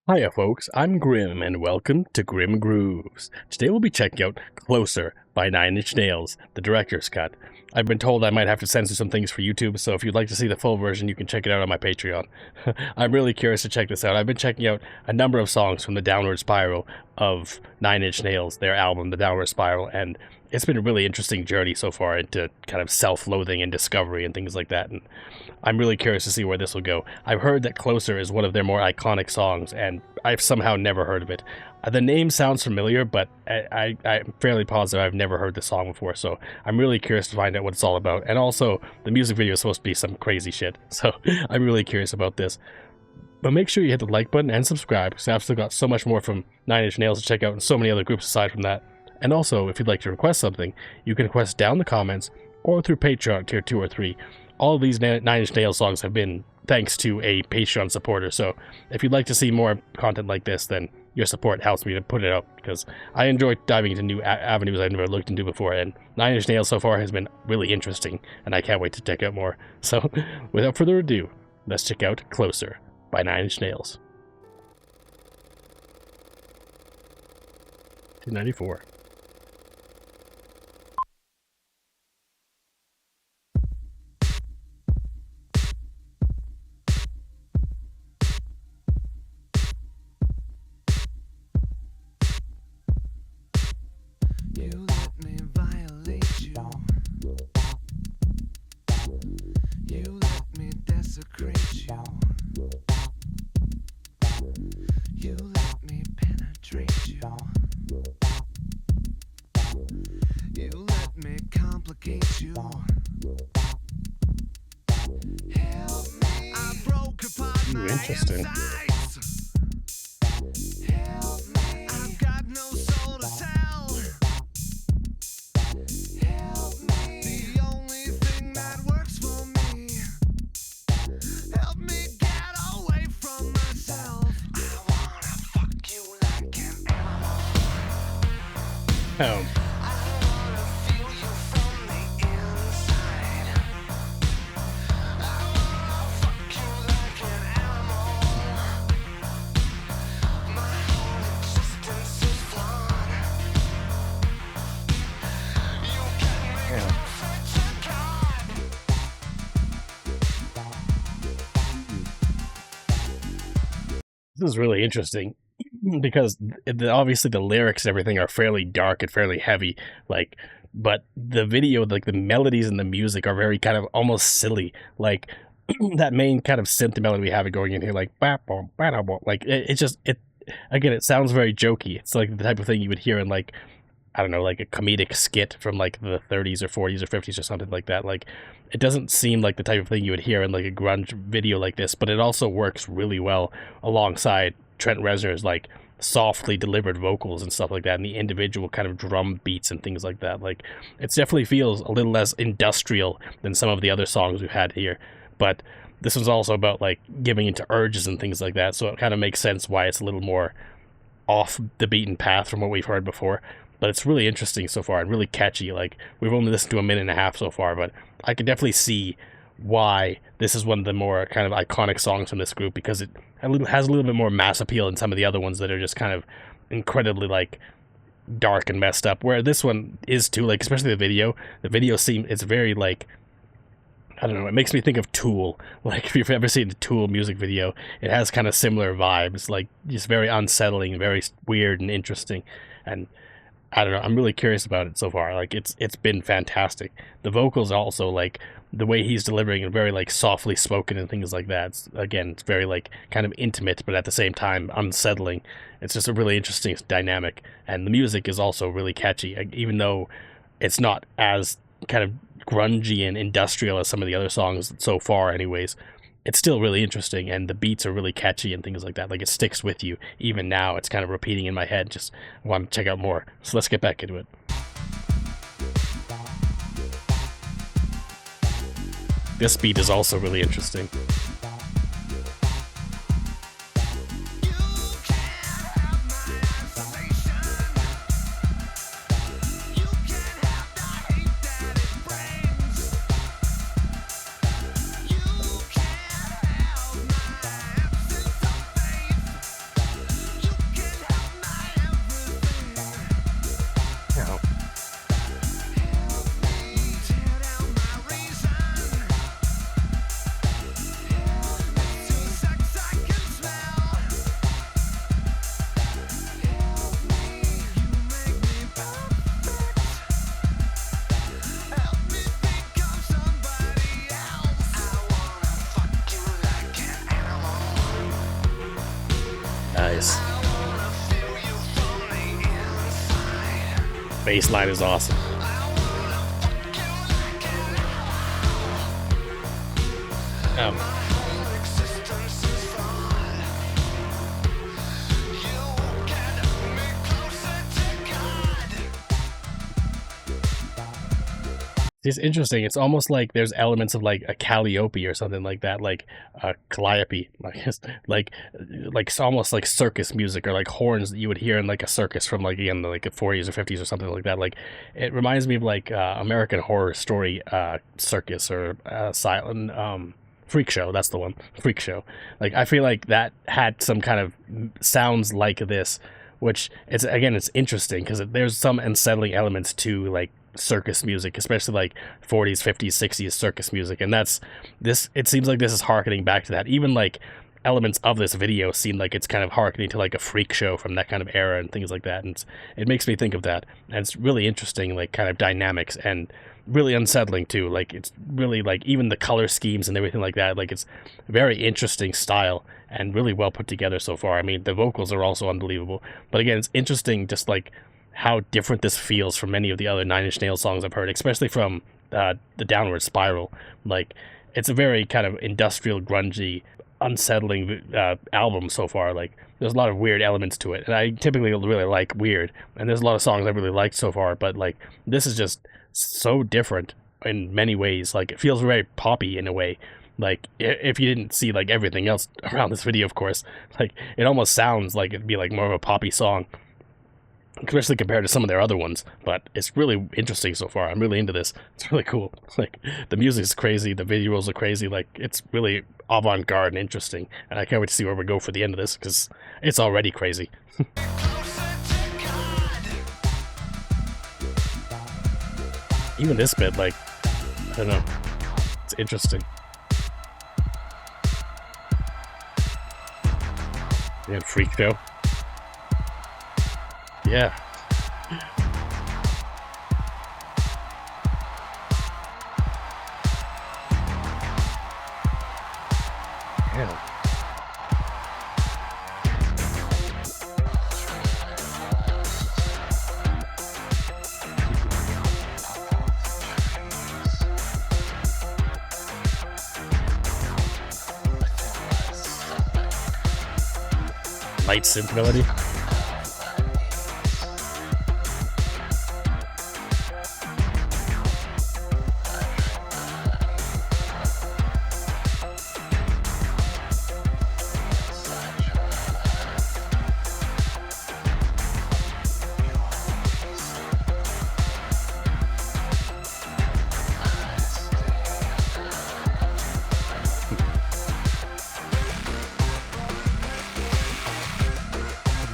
Hiya folks, I'm Grim and welcome to Grim Grooves. Today we'll be checking out Closer by 9 Inch Nails, the director's cut. I've been told I might have to censor some things for YouTube, so if you'd like to see the full version, you can check it out on my Patreon. I'm really curious to check this out. I've been checking out a number of songs from the Downward Spiral of 9 Inch Nails, their album, The Downward Spiral, and it's been a really interesting journey so far into kind of self-loathing and discovery and things like that, and I'm really curious to see where this will go. I've heard that Closer is one of their more iconic songs, and I've somehow never heard of it. The name sounds familiar, but I'm fairly positive I've never heard the song before, so I'm really curious to find out what it's all about. And also, the music video is supposed to be some crazy shit, so I'm really curious about this. But make sure you hit the like button and subscribe, because I've still got so much more from 9 Inch Nails to check out and so many other groups aside from that. And also, if you'd like to request something, you can request down in the comments or through Patreon tier 2 or 3. All of these 9 Inch Nails songs have been thanks to a Patreon supporter, so if you'd like to see more content like this, then your support helps me to put it out, because I enjoy diving into new avenues I've never looked into before, and 9 Inch Nails so far has been really interesting, and I can't wait to check out more. So, without further ado, let's check out Closer by 9 Inch Nails. 294. You let me violate you. You let me desecrate you. You let me penetrate you. You let me complicate you. Help me. I broke apart my Interesting. insides. Help me. I've got no soul to tell. Help me. The only thing that works for me. Help me get away from myself. I wanna fuck you like an animal. I wanna feel you from the inside. I wanna fuck you like an animal. My whole existence is flawed. You get me closer to God. This is really interesting because obviously the lyrics and everything are fairly dark and fairly heavy, but the video, like the melodies and the music are very kind of almost silly, like that main kind of synth melody we have it going in here, like like it again, it sounds very jokey. It's like the type of thing you would hear in, like, I don't know, like a comedic skit from like the 30s or 40s or 50s or something like that. Like, it doesn't seem like the type of thing you would hear in like a grunge video like this, but it also works really well alongside Trent Reznor's like softly delivered vocals and stuff like that, and the individual kind of drum beats and things like that. Like, it definitely feels a little less industrial than some of the other songs we've had here, but this was also about like giving into urges and things like that, so it kind of makes sense why it's a little more off the beaten path from what we've heard before. But it's really interesting so far and really catchy. Like, we've only listened to a minute and a half so far, but I can definitely see why this is one of the more kind of iconic songs from this group, because it has a little bit more mass appeal than some of the other ones that are just kind of incredibly like dark and messed up, where this one is too, like, especially the video it's very like, I don't know, it makes me think of Tool. Like, if you've ever seen the Tool music video, it has kind of similar vibes, like just very unsettling, very weird and interesting. And I don't know, I'm really curious about it so far. Like, it's been fantastic. The vocals also, like, the way he's delivering it, very like softly spoken and things like that. It's very like kind of intimate, but at the same time unsettling. It's just a really interesting dynamic, and the music is also really catchy, even though it's not as kind of grungy and industrial as some of the other songs so far anyways. It's still really interesting, and the beats are really catchy and things like that. Like, it sticks with you. Even now, it's kind of repeating in my head. Just want to check out more. So let's get back into it. This beat is also really interesting. You can't have my isolation. You can't have the hate that it brings. You can't have my absence of faith. nice. Bass line is awesome. It's interesting. It's almost like there's elements of like a calliope or something like that, like a calliope, I guess, like it's almost like circus music or like horns that you would hear in like a circus from like again like the 40s or 50s or something like that. Like it reminds me of like American Horror Story circus or silent freak show. That's the one, freak show. Like I feel like that had some kind of sounds like this, which it's again it's interesting because there's some unsettling elements to like circus music, especially like 40s 50s 60s circus music, and that's this it seems like this is harkening back to that. Even like elements of this video seem like it's kind of harkening to like a freak show from that kind of era and things like that, and it makes me think of that, and it's really interesting, like kind of dynamics and really unsettling too. Like it's really like even the color schemes and everything like that, like it's very interesting style and really well put together so far. I mean the vocals are also unbelievable, but again it's interesting just like how different this feels from many of the other Nine Inch Nails songs I've heard, especially from the Downward Spiral. Like it's a very kind of industrial, grungy, unsettling album so far. Like there's a lot of weird elements to it, and I typically really like weird, and there's a lot of songs I really liked so far, but like this is just so different in many ways. Like it feels very poppy in a way. Like if you didn't see like everything else around this video, of course, like it almost sounds like it'd be like more of a poppy song, especially compared to some of their other ones. But it's really interesting so far. I'm really into this. It's really cool. Like the music's crazy, the visuals are crazy. Like it's really avant-garde and interesting, and I can't wait to see where we go for the end of this because it's already crazy. Even this bit, like I don't know, it's interesting. Yeah, freak show. Yeah. Yeah. Light synth melody.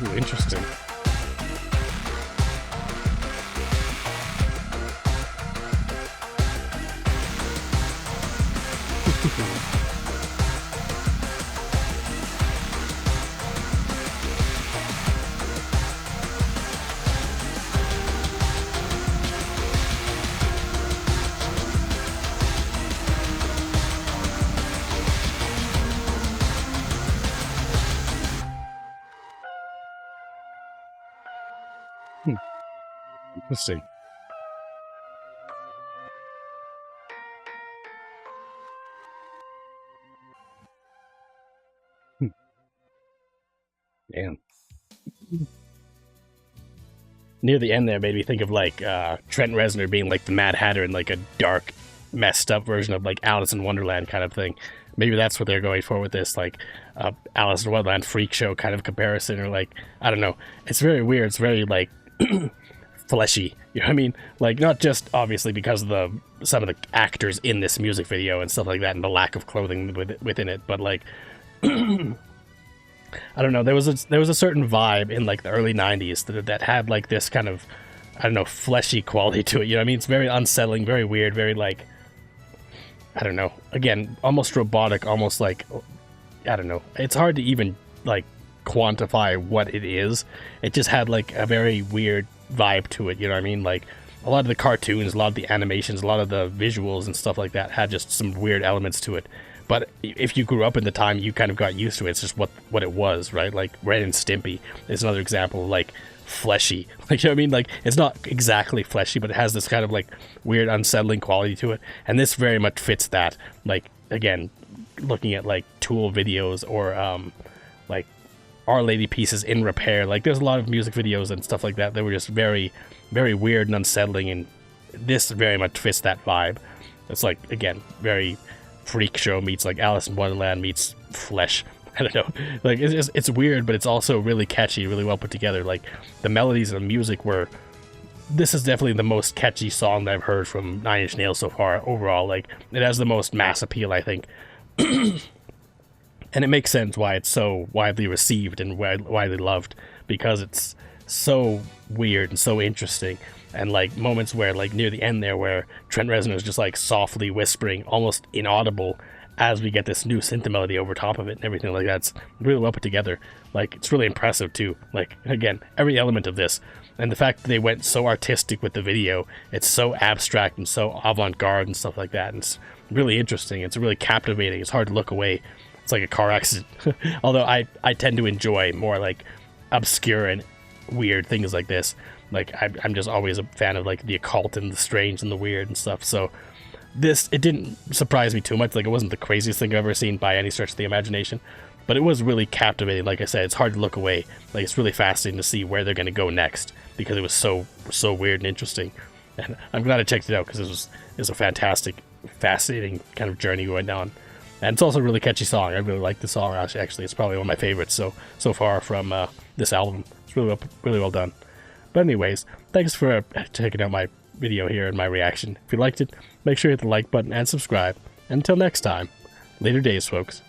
Ooh, interesting. Interesting. Damn. Near the end there made me think of like Trent Reznor being like the Mad Hatter in like a dark, messed up version of like Alice in Wonderland kind of thing. Maybe that's what they're going for with this, like Alice in Wonderland freak show kind of comparison, or like I don't know. It's very weird. It's very like fleshy. You know what I mean? Like not just obviously because of the some of the actors in this music video and stuff like that, and the lack of clothing within it, but like I don't know. There was a certain vibe in like the early '90s that had like this kind of I don't know fleshy quality to it. You know what I mean? It's very unsettling, very weird, very like I don't know. Again, almost robotic, almost like I don't know. It's hard to even like quantify what it is. It just had like a very weird vibe to it. You know what I mean? Like a lot of the cartoons, a lot of the animations, a lot of the visuals and stuff like that had just some weird elements to it. but if you grew up in the time, you kind of got used to it. It's just what it was, right? Like Ren and Stimpy is another example of like fleshy, like, you know what I mean? Like it's not exactly fleshy, but it has this kind of like weird unsettling quality to it, and this very much fits that. Like again, looking at like Tool videos or like Our Lady pieces in repair, like there's a lot of music videos and stuff like that that were just very, very weird and unsettling, and this very much fits that vibe. It's like, again, very freak show meets like Alice in Wonderland meets Flesh. I don't know, like it's weird, but it's also really catchy, really well put together. Like the melodies and the music were, this is definitely the most catchy song that I've heard from Nine Inch Nails so far overall. Like it has the most mass appeal, I think. And it makes sense why it's so widely received and widely loved, because it's so weird and so interesting. And like moments where like near the end there where Trent Reznor is just like softly whispering, almost inaudible, as we get this new synth melody over top of it and everything like that. It's really well put together. Like it's really impressive too. Like again, every element of this, and the fact that they went so artistic with the video, it's so abstract and so avant-garde and stuff like that, and it's really interesting. It's really captivating. It's hard to look away. It's like a car accident. Although I tend to enjoy more like obscure and weird things like this. Like I'm just always a fan of like the occult and the strange and the weird and stuff. So this, it didn't surprise me too much. Like it wasn't the craziest thing I've ever seen by any stretch of the imagination, but it was really captivating. Like I said, it's hard to look away. Like it's really fascinating to see where they're going to go next, because it was so weird and interesting. And I'm glad I checked it out, because it was a fantastic, fascinating kind of journey going down. And it's also a really catchy song. I really like the song. Actually, it's probably one of my favorites so far from this album. It's really well done. But anyways, thanks for checking out my video here and my reaction. If you liked it, make sure you hit the like button and subscribe. And until next time, later days, folks.